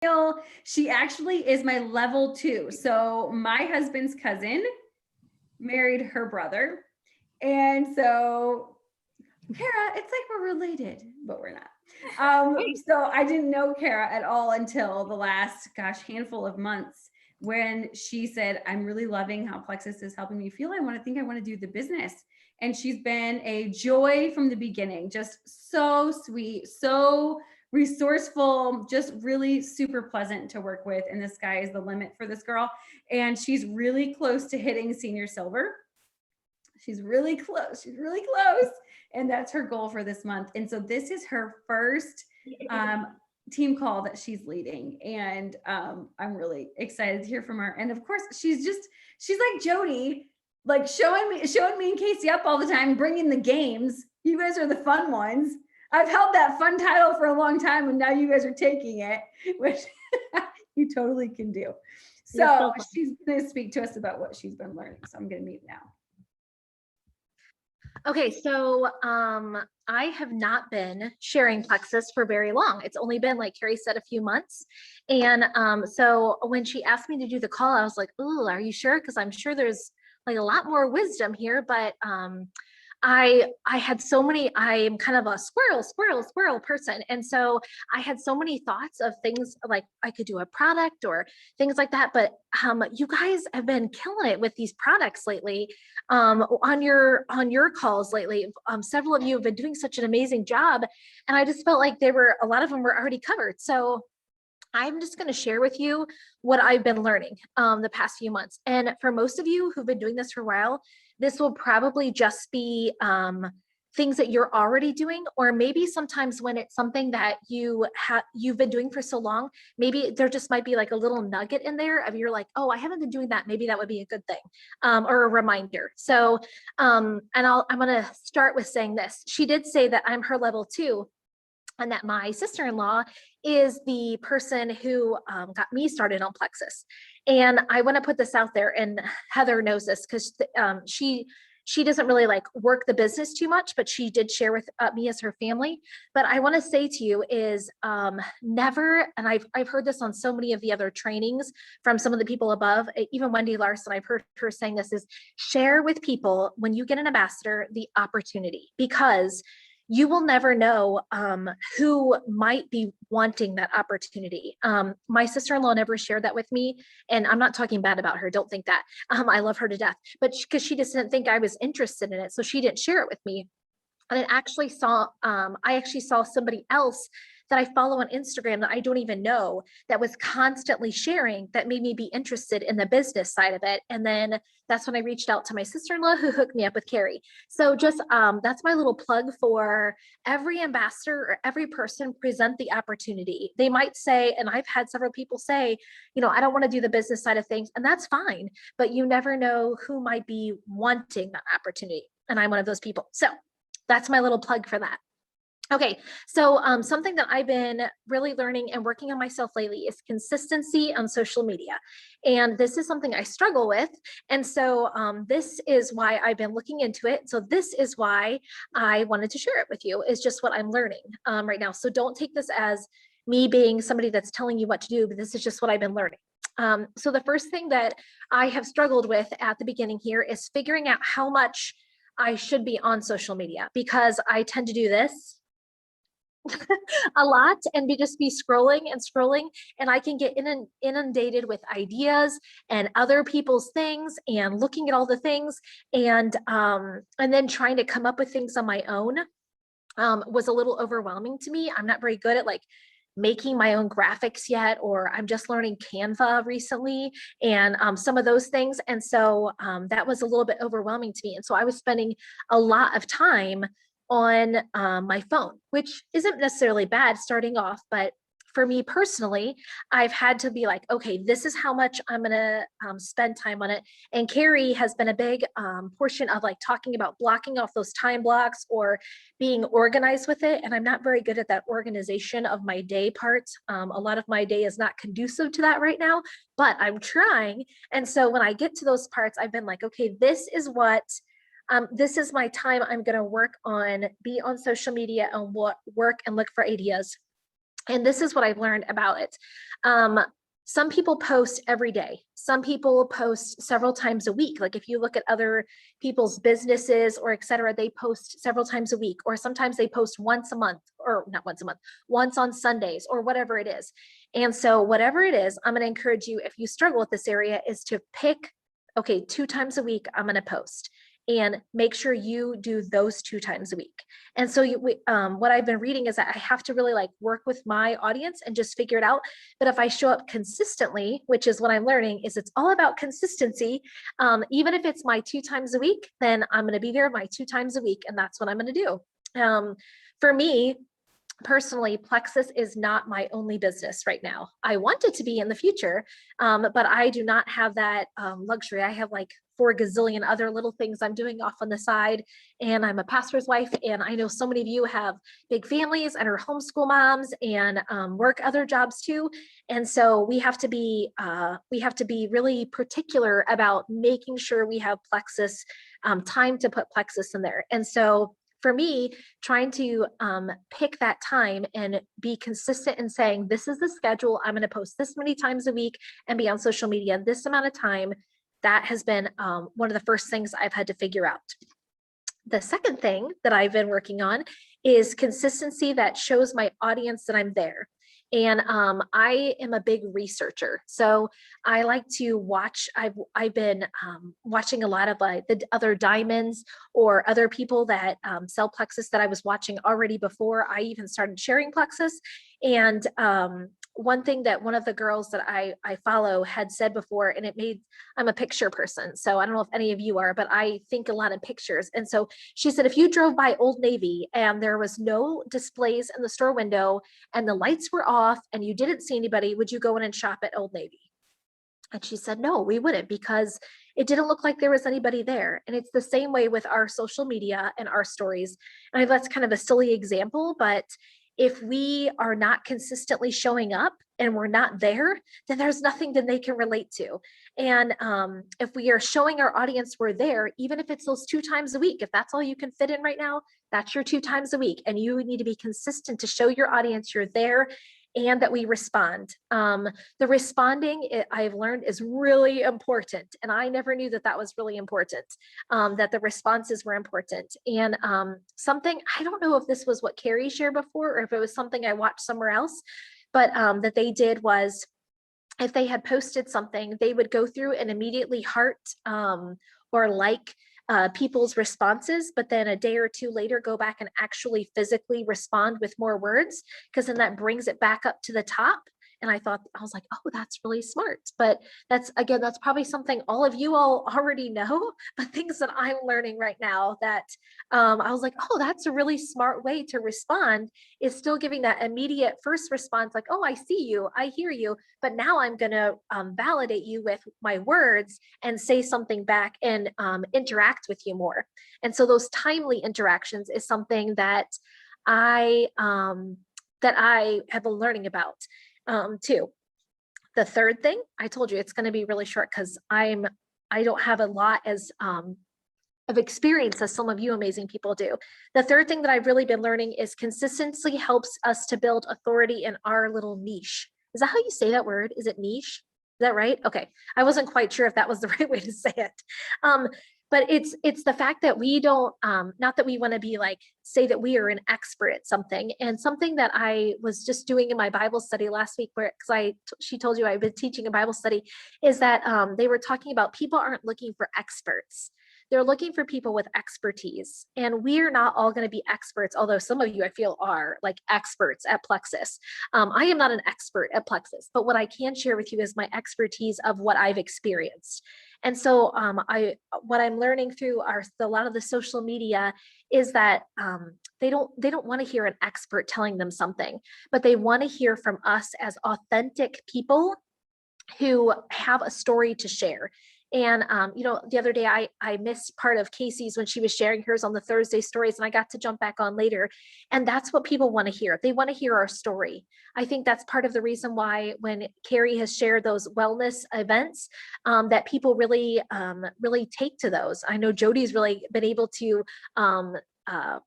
Neal. She actually is my level 2. So my husband's cousin married her brother. And so Kara, it's like we're related, but we're not. So I didn't know Kara at all until the last, handful of months when she said, I'm really loving how Plexus is helping me feel. I want to do the business. And she's been a joy from the beginning, just so sweet, so resourceful, just really super pleasant to work with. And the sky is the limit for this girl. And she's really close to hitting senior silver. She's really close. She's really close. And that's her goal for this month. And so this is her first team call that she's leading. And I'm really excited to hear from her. And of course, she's like Jody, like showing me and Casey up all the time, bringing the games. You guys are the fun ones. I've held that fun title for a long time, and now you guys are taking it, which you totally can do. So she's going to speak to us about what she's been learning. So I'm going to mute now. Okay, so I have not been sharing Plexus for very long. It's only been, like Carrie said, a few months. And so when she asked me to do the call, I was like, oh, are you sure? Because I'm sure there's like a lot more wisdom here, but I had so many, I'm kind of a squirrel person. And so I had so many thoughts of things like I could do a product or things like that. But you guys have been killing it with these products lately on your calls lately. Several of you have been doing such an amazing job. And I just felt like a lot of them were already covered. So I'm just going to share with you what I've been learning the past few months. And for most of you who've been doing this for a while, this will probably just be things that you're already doing, or maybe sometimes when it's something that you've been doing for so long, maybe there just might be like a little nugget in there of you're like, oh, I haven't been doing that. Maybe that would be a good thing or a reminder. So, and I'm going to start with saying this. She did say that I'm her level 2. And that my sister-in-law is the person who got me started on Plexus. And I want to put this out there, and Heather knows this because she doesn't really like work the business too much, but she did share with me as her family. But I want to say to you is never, and I've heard this on so many of the other trainings from some of the people above, even Wendy Larson, I've heard her saying this, is share with people when you get an ambassador the opportunity, because you will never know who might be wanting that opportunity. My sister-in-law never shared that with me, and I'm not talking bad about her. Don't think that. I love her to death, but because she just didn't think I was interested in it, so she didn't share it with me. And I actually saw somebody else that I follow on Instagram that I don't even know that was constantly sharing that made me be interested in the business side of it. And then that's when I reached out to my sister-in-law who hooked me up with Carrie. So just that's my little plug for every ambassador or every person. Present the opportunity. They might say, and I've had several people say, I don't want to do the business side of things, and that's fine, but you never know who might be wanting that opportunity. And I'm one of those people. So that's my little plug for that. Okay, so something that I've been really learning and working on myself lately is consistency on social media. And this is something I struggle with. And so this is why I've been looking into it. So this is why I wanted to share it with you, is just what I'm learning right now. So don't take this as me being somebody that's telling you what to do, but this is just what I've been learning. So the first thing that I have struggled with at the beginning here is figuring out how much I should be on social media, because I tend to do this a lot and just be scrolling, and I can get inundated with ideas and other people's things and looking at all the things and then trying to come up with things on my own was a little overwhelming to me. I'm not very good at like making my own graphics yet, or I'm just learning Canva recently and some of those things. And so that was a little bit overwhelming to me. And so I was spending a lot of time on my phone, which isn't necessarily bad starting off, but for me personally, I've had to be like, okay, this is how much I'm gonna spend time on it. And Carrie has been a big portion of like talking about blocking off those time blocks or being organized with it. And I'm not very good at that organization of my day part. A lot of my day is not conducive to that right now, but I'm trying. And so when I get to those parts, I've been like, okay, this is my time I'm going to work on, be on social media and work and look for ideas. And this is what I've learned about it. Um, some people post every day. Some people post several times a week. Like if you look at other people's businesses or et cetera, they post several times a week, or sometimes they post once a month, or not once a month, once on Sundays or whatever it is. And so whatever it is, I'm going to encourage you, if you struggle with this area, is to pick, okay, 2 times a week, I'm going to post, and make sure you do those 2 times a week. And so what I've been reading is that I have to really like work with my audience and just figure it out. But if I show up consistently, which is what I'm learning, is it's all about consistency. Even if it's my 2 times a week, then I'm going to be there my 2 times a week, and that's what I'm going to do. For me, personally, Plexus is not my only business right now. I want it to be in the future, but I do not have that luxury. I have like 4 gazillion other little things I'm doing off on the side, and I'm a pastor's wife. And I know so many of you have big families and are homeschool moms and work other jobs too. And so we have to be really particular about making sure we have Plexus time to put Plexus in there. And so for me, trying to pick that time and be consistent in saying, this is the schedule, I'm going to post this many times a week and be on social media this amount of time, that has been one of the first things I've had to figure out. The second thing that I've been working on is consistency that shows my audience that I'm there. And I am a big researcher, so I like to watch. I've been watching a lot of the other diamonds or other people that sell Plexus that I was watching already before I even started sharing Plexus. And one thing that one of the girls that I follow had said before, and I'm a picture person, so I don't know if any of you are, but I think a lot of pictures. And so she said, if you drove by Old Navy and there was no displays in the store window and the lights were off and you didn't see anybody, would you go in and shop at Old Navy? And she said, no, we wouldn't, because it didn't look like there was anybody there. And it's the same way with our social media and our stories. And I know that's kind of a silly example, but if we are not consistently showing up and we're not there, then there's nothing that they can relate to. And if we are showing our audience we're there, even if it's those 2 times a week, if that's all you can fit in right now, that's your 2 times a week. And you need to be consistent to show your audience you're there and that we respond. The responding, I've learned, is really important. And I never knew that that was really important, that the responses were important. And something, I don't know if this was what Carrie shared before or if it was something I watched somewhere else, but that they did was, if they had posted something, they would go through and immediately heart or like people's responses, but then a day or two later go back and actually physically respond with more words, because then that brings it back up to the top. And I was like, oh, that's really smart. But that's probably something all of you all already know, but things that I'm learning right now that I was like, oh, that's a really smart way to respond, is still giving that immediate first response, like, oh, I see you, I hear you, but now I'm going to validate you with my words and say something back and interact with you more. And so those timely interactions is something that I have been learning about too. The third thing, I told you it's going to be really short because I don't have a lot of experience as some of you amazing people do. The third thing that I've really been learning is consistency helps us to build authority in our little niche. Is that how you say that word? Is it niche? Is that right? Okay. I wasn't quite sure if that was the right way to say it. But it's the fact that we don't, not that we want to be like, say that we are an expert at something. And something that I was just doing in my Bible study last week, where, because she told you I've been teaching a Bible study, is that they were talking about people aren't looking for experts. They're looking for people with expertise. And we're not all going to be experts, although some of you I feel are like experts at Plexus. I am not an expert at Plexus, but what I can share with you is my expertise of what I've experienced. And so what I'm learning through a lot of the social media is that they don't want to hear an expert telling them something, but they want to hear from us as authentic people who have a story to share. And the other day I missed part of Casey's when she was sharing hers on the Thursday stories, and I got to jump back on later. And that's what people want to hear. They want to hear our story. I think that's part of the reason why when Carrie has shared those wellness events, that people really take to those. I know Jody's really been able to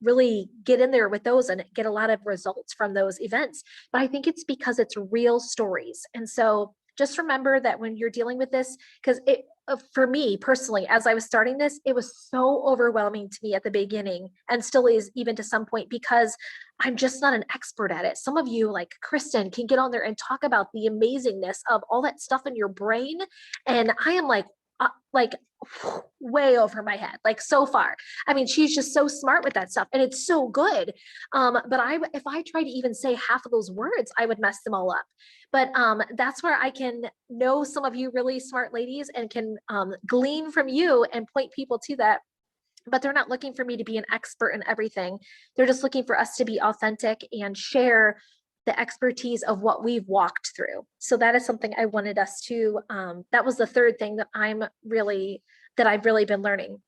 really get in there with those and get a lot of results from those events. But I think it's because it's real stories. And so just remember that when you're dealing with this, because it, for me personally, as I was starting this, it was so overwhelming to me at the beginning and still is even to some point because I'm just not an expert at it. Some of you, like Kristen, can get on there and talk about the amazingness of all that stuff in your brain. And I am like way over my head, like so far. I mean, she's just so smart with that stuff and it's so good. But if I try to even say half of those words, I would mess them all up. But that's where I can know some of you really smart ladies and can glean from you and point people to that. But they're not looking for me to be an expert in everything. They're just looking for us to be authentic and share the expertise of what we've walked through. So that is something I wanted us to, that was the third thing that I've really been learning.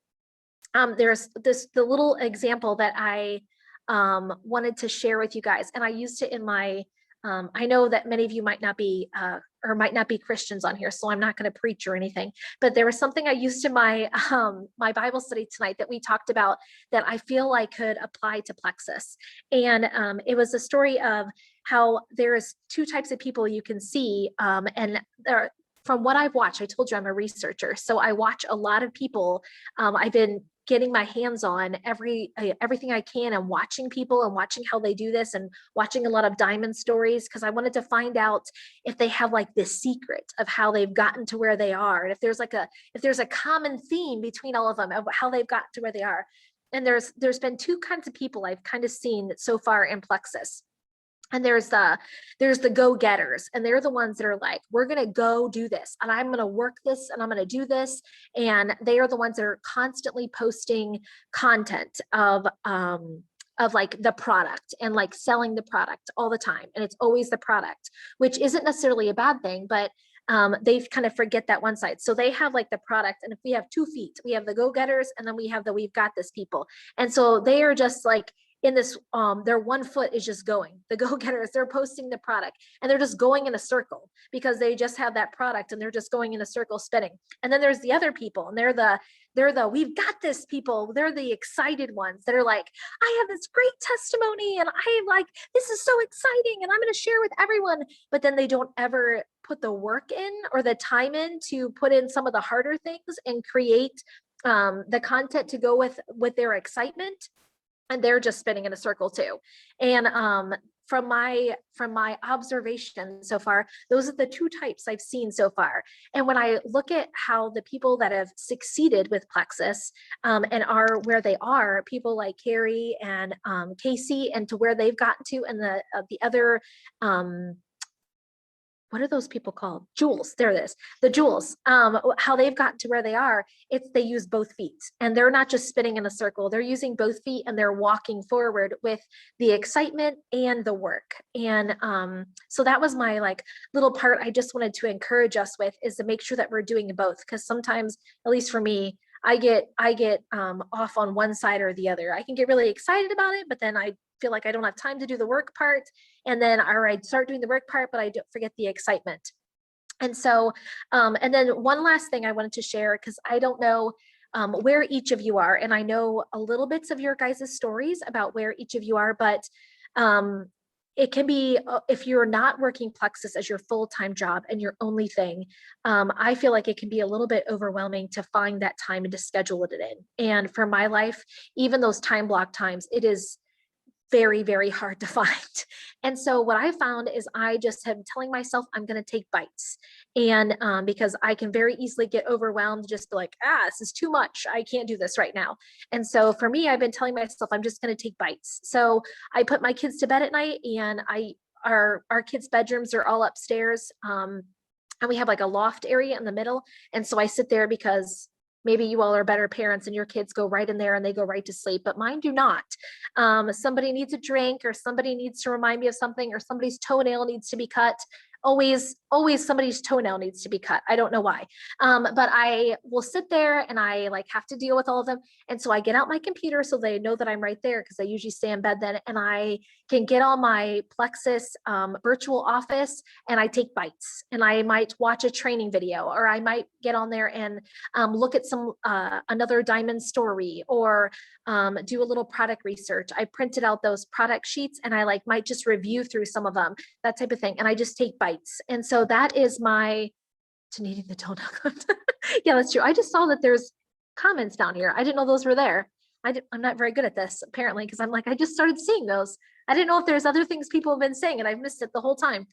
There's the little example that I wanted to share with you guys, and I used it in my, I know that many of you might not be or might not be Christians on here, so I'm not going to preach or anything, but there was something I used in my my Bible study tonight that we talked about that I feel like could apply to Plexus. And it was a story of how there's two types of people you can see, and there, from what I've watched, I told you I'm a researcher, so I watch a lot of people. I've been getting my hands on everything I can and watching people and watching how they do this and watching a lot of diamond stories because I wanted to find out if they have like this secret of how they've gotten to where they are and if there's a common theme between all of them of how they've gotten to where they are. And there's been two kinds of people I've kind of seen so far in Plexus. And there's the go-getters, and they're the ones that are like, we're going to go do this and I'm going to work this and I'm going to do this. And they are the ones that are constantly posting content of like the product and like selling the product all the time. And it's always the product, which isn't necessarily a bad thing, but they kind of forget that one side. So they have like the product. And if we have 2 feet, we have the go-getters and then we have the we've got this people. And so they are just like, in this, their 1 foot is just going. The go-getters, they're posting the product and they're just going in a circle because they just have that product and they're just going in a circle spinning. And then there's the other people and they're the we've got this people. They're the excited ones that are like, I have this great testimony and I like, this is so exciting and I'm going to share with everyone. But then they don't ever put the work in or the time in to put in some of the harder things and create the content to go with their excitement. And they're just spinning in a circle too. And from my observation so far, those are the 2 types I've seen so far. And when I look at how the people that have succeeded with Plexus and are where they are, people like Carrie and Casey, and to where they've gotten to, and the other what are those people called? Jewels. There it is. The jewels. How they've gotten to where they are, it's they use both feet and they're not just spinning in a circle. They're using both feet and they're walking forward with the excitement and the work. And so that was my like little part I just wanted to encourage us with, is to make sure that we're doing both. Because sometimes, at least for me, I get off on one side or the other. I can get really excited about it, but then I feel like I don't have time to do the work part. And then, or I'd start doing the work part, but I don't forget the excitement. And so, and then one last thing I wanted to share, because I don't know where each of you are, and I know a little bits of your guys' stories about where each of you are, but it can be, if you're not working Plexus as your full-time job and your only thing, I feel like it can be a little bit overwhelming to find that time and to schedule it in. And for my life, even those time block times, it is very, very hard to find. And so what I found is I just am telling myself I'm going to take bites. And because I can very easily get overwhelmed, just be like, this is too much. I can't do this right now. And so for me, I've been telling myself I'm just going to take bites. So I put my kids to bed at night, and our kids' bedrooms are all upstairs. And we have like a loft area in the middle. And so I sit there because maybe you all are better parents and your kids go right in there and they go right to sleep, but mine do not. Somebody needs a drink, or somebody needs to remind me of something, or somebody's toenail needs to be cut. always somebody's toenail needs to be cut. I don't know why. But I will sit there and I like have to deal with all of them. And so I get out my computer so they know that I'm right there because I usually stay in bed then, and I can get on my Plexus virtual office and I take bites, and I might watch a training video, or I might get on there and look at some another diamond story, or do a little product research. I printed out those product sheets and I like might just review through some of them, that type of thing. And I just take bites. And so that is my to needing the toenail cut. Yeah, that's true. I just saw that there's comments down here. I didn't know those were there. I'm not very good at this apparently, because I'm like, I just started seeing those. I didn't know if there's other things people have been saying and I've missed it the whole time.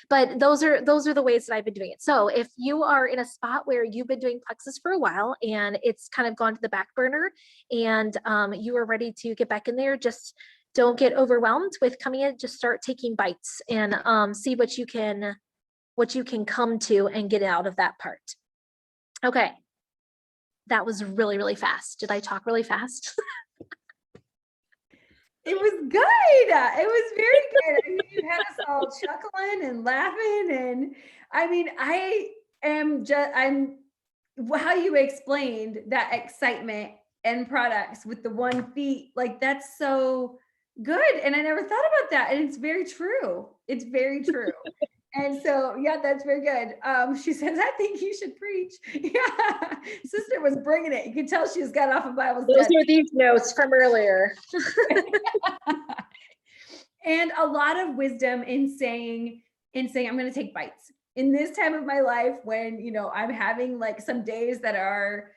But those are the ways that I've been doing it. So if you are in a spot where you've been doing Plexus for a while and it's kind of gone to the back burner, and you are ready to get back in there, just don't get overwhelmed with coming in. Just start taking bites and see what you can come to and get out of that part. Okay. That was really, really fast. Did I talk really fast? It was good. It was very good. I mean, you had us all chuckling and laughing. And I mean, I'm how you explained that excitement and products with the 1 feet, like that's so good. And I never thought about that. And it's very true. It's very true. And so, yeah, that's very good. She says, I think you should preach. Yeah, sister was bringing it. You can tell she just got off a Bible study. Those are these notes from earlier. And a lot of wisdom in saying, I'm going to take bites in this time of my life when, I'm having like some days that are,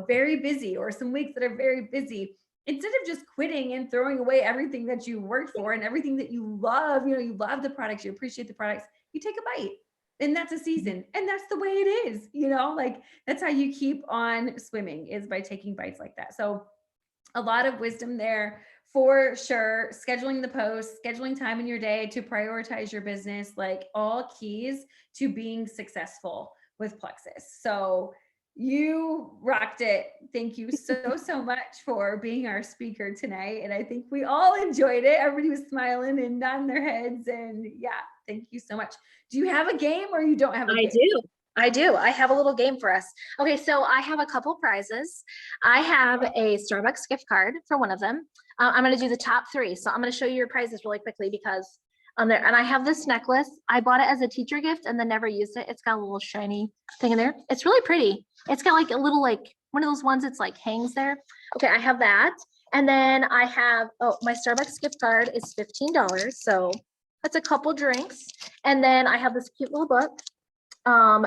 very busy, or some weeks that are very busy. Instead of just quitting and throwing away everything that you worked for and everything that you love, you love the products, you appreciate the products, you take a bite. And that's a season. And that's the way it is, like that's how you keep on swimming, is by taking bites like that. So a lot of wisdom there for sure. Scheduling the posts, scheduling time in your day to prioritize your business, like all keys to being successful with Plexus. So you rocked it. Thank you so much for being our speaker tonight. And I think we all enjoyed it. Everybody was smiling and nodding their heads. And yeah, thank you so much. Do you have a game, or you don't have a game? I do. I have a little game for us. Okay, so I have a couple prizes. I have a Starbucks gift card for one of them. I'm going to do the top 3. So I'm going to show you your prizes really quickly because there. And I have this necklace. I bought it as a teacher gift and then never used it. It's got a little shiny thing in there. It's really pretty. It's got like a little, like one of those ones it's like hangs there. Okay, I have that. And then I have, my Starbucks gift card is $15. So that's a couple drinks. And then I have this cute little book.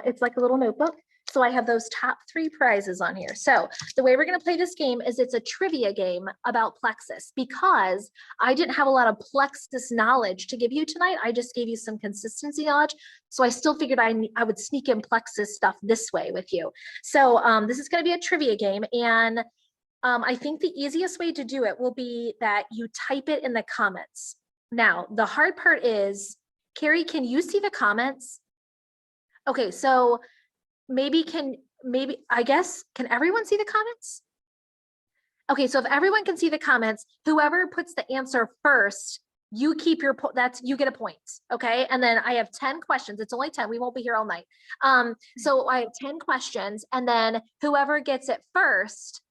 It's like a little notebook. So I have those top 3 prizes on here. So the way we're going to play this game is it's a trivia game about Plexus, because I didn't have a lot of Plexus knowledge to give you tonight. I just gave you some consistency knowledge. So I still figured I would sneak in Plexus stuff this way with you. So this is going to be a trivia game. And I think the easiest way to do it will be that you type it in the comments. Now, the hard part is, Carrie, can you see the comments? Okay, so can everyone see the comments? Okay, so if everyone can see the comments, whoever puts the answer first, you keep your, you get a point, okay? And then I have 10 questions. It's only 10, we won't be here all night. So I have 10 questions, and then whoever gets it first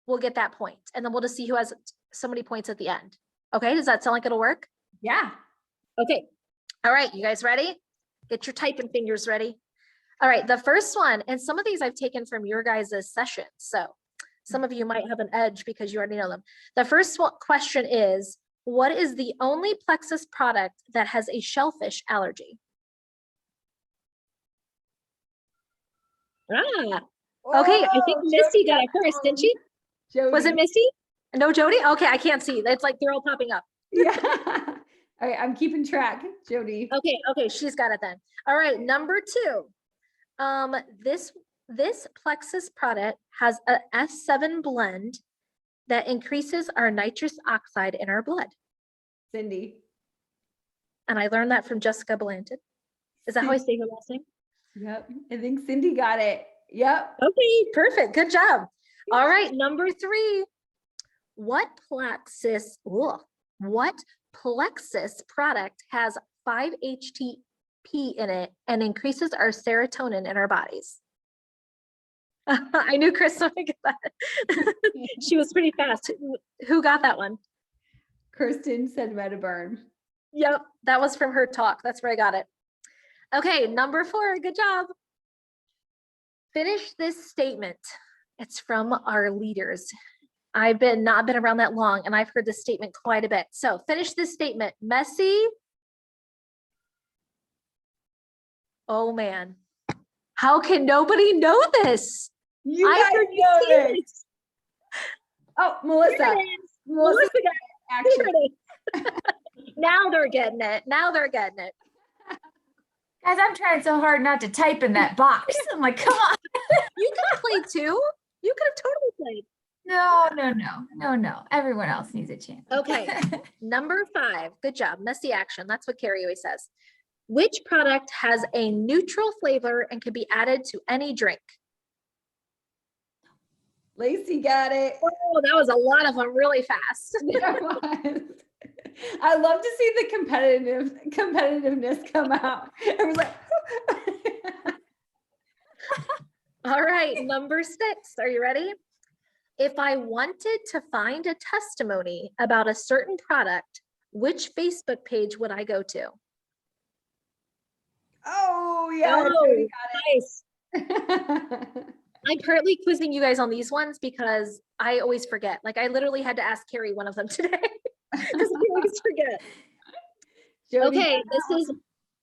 will get that point. And then we'll just see who has so many points at the end. Okay, does that sound like it'll work? Yeah. Okay, all right, you guys ready? Get your typing fingers ready. All right, the first one, and some of these I've taken from your guys' sessions, so some of you might have an edge because you already know them. The first question is, what is the only Plexus product that has a shellfish allergy? Okay, I think Misty got it first, didn't she? Jody. Was it Misty? No, Jody? Okay, I can't see. It's like they're all popping up. Yeah. All right, I'm keeping track, Jody. Okay, she's got it then. All right, number 2. This Plexus product has a S7 blend that increases our nitrous oxide in our blood. Cindy. And I learned that from Jessica Blanton. Is that how I say her last name? Yep, I think Cindy got it. Yep. Okay, perfect. Good job. All right, number 3. What Plexus product has 5-HT P in it and increases our serotonin in our bodies? I knew Kristen would get that. She was pretty fast. Who got that one? Kristen said Metaburn. Yep, that was from her talk. That's where I got it. Okay, number 4. Good job. Finish this statement. It's from our leaders. I've not been around that long, and I've heard this statement quite a bit. So finish this statement. Messy. Oh man, how can nobody know this? You I guys heard you know say this. this. Oh, Melissa. Here it is. Melissa Melissa got action. it. Now they're getting it. Now they're getting it. Guys, I'm trying so hard not to type in that box. I'm like, come on. You could have played too. You could have totally played. No. Everyone else needs a chance. Okay. Number 5. Good job. Messy action. That's what Carrie always says. Which product has a neutral flavor and can be added to any drink? Lacey got it. Oh, that was a lot of them really fast. There was. I love to see the competitiveness come out. I was like, All right, number 6. Are you ready? If I wanted to find a testimony about a certain product, which Facebook page would I go to? oh yeah, Oh, Jody nice. got it. I'm currently quizzing you guys on these ones because I always forget. Like I literally had to ask Carrie one of them today because I always forget. Jody Okay, got this is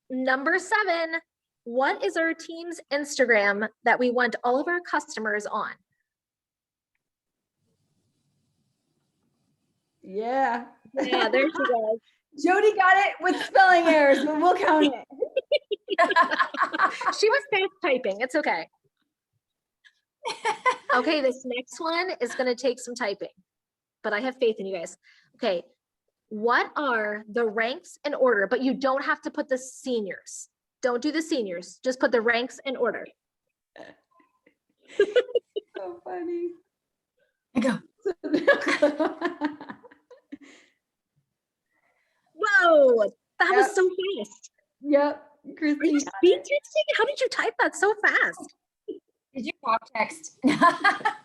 number 7. What is our team's Instagram that we want all of our customers on? Yeah. Yeah, there she goes. Jody got it with spelling errors, but we'll count it. She was fast typing. It's okay. Okay, this next one is going to take some typing, but I have faith in you guys. Okay, what are the ranks in order? But you don't have to put the seniors. Don't do the seniors. Just put the ranks in order. So funny. I go. Whoa, that was Yep. so fast. Yep. Are you Christine. speed texting? How did you type that so fast? Did you talk text? That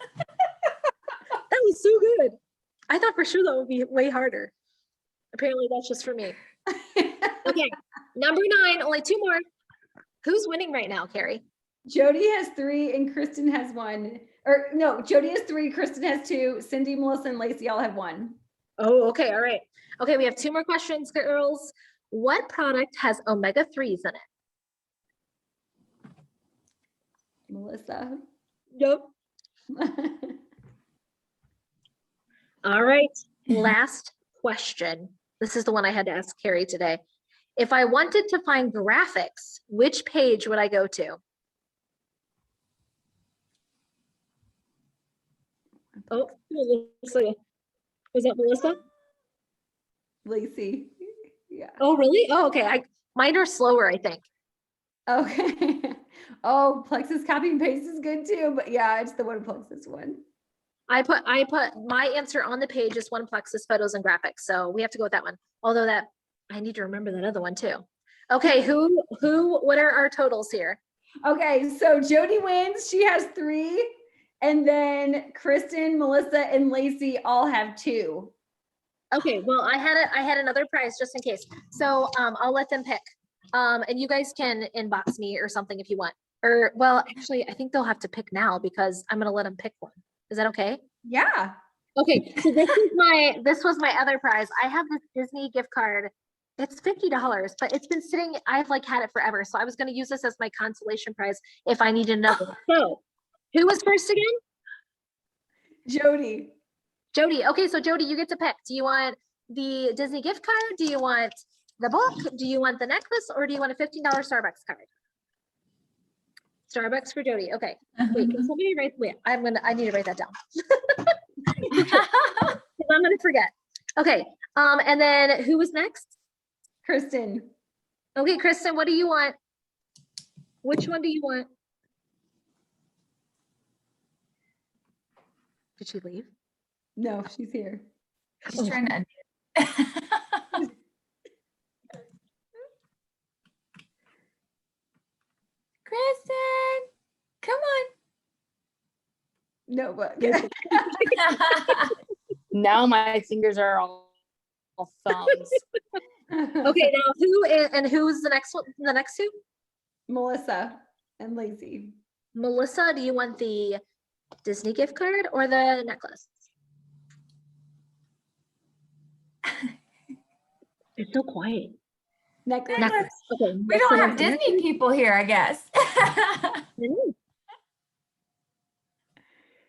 was so good. I thought for sure that would be way harder. Apparently that's just for me. Okay, number 9, only 2 more. Who's winning right now, Carrie? Jody has 3 and Kristen has 1. Or no, Jody has 3, Kristen has 2, Cindy, Melissa, and Lacey all have 1. Oh, okay, all right. Okay, we have 2 more questions, girls. What product has omega-3s in it? Melissa. Yep. All right, last question. This is the one I had to ask Carrie today. If I wanted to find graphics, which page would I go to? Oh, Melissa. Was that Melissa? Lacey. Yeah. Oh, really? Oh, okay. Mine are slower, I think. Okay. Oh, Plexus copy and paste is good too, but yeah, it's the one Plexus one. I put my answer on the page is one Plexus photos and graphics. So we have to go with that one. Although that I need to remember that other one too. Okay, what are our totals here? Okay, so Jody wins. She has 3. And then Kristen, Melissa, and Lacey all have 2. Okay, well, I had another prize just in case. So I'll let them pick. And you guys can inbox me or something if you want. Or well, actually, I think they'll have to pick now because I'm gonna let them pick one. Is that okay? Yeah. Okay, so this was my other prize. I have this Disney gift card. It's $50, but it's been sitting, I've like had it forever. So I was gonna use this as my consolation prize if I need another one. So who was first again? Jody. Jody. Okay, so Jody, you get to pick. Do you want the Disney gift card? Do you want the book? Do you want the necklace? Or do you want a $15 Starbucks card? Starbucks for Jody. Okay. Wait, can somebody write? Wait, I need to write that down. I'm gonna forget. Okay. And then who was next? Kristen. Okay, Kristen, what do you want? Which one do you want? Did she leave? No, she's here. She's trying to Notebook. Now my fingers are all thumbs. Okay, now who's the next one? The next two? Melissa and Lacey. Melissa, do you want the Disney gift card or the necklace? It's so quiet. Necklace. Necklace. Okay. We don't have Disney people here, I guess.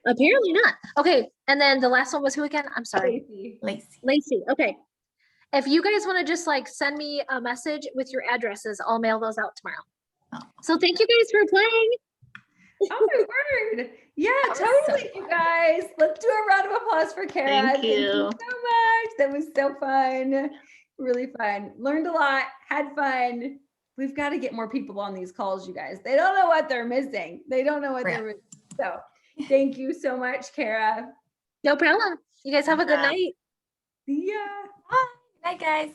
Apparently not. Okay, and then the last one was who again? I'm sorry. Lacey. Lacey. Lacey. Okay. If you guys want to just like send me a message with your addresses, I'll mail those out tomorrow. Oh. So thank you guys for playing. Oh my word. Yeah, That was so totally, you guys. Let's do a round of applause for Kara. Thank you. so much. That was so fun. Really fun. Learned a lot, had fun. We've got to get more people on these calls, you guys. They don't know what they're missing. They don't know what they're missing. So thank you so much, Kara. No problem. You guys have a good night. See ya. Bye. Night, guys.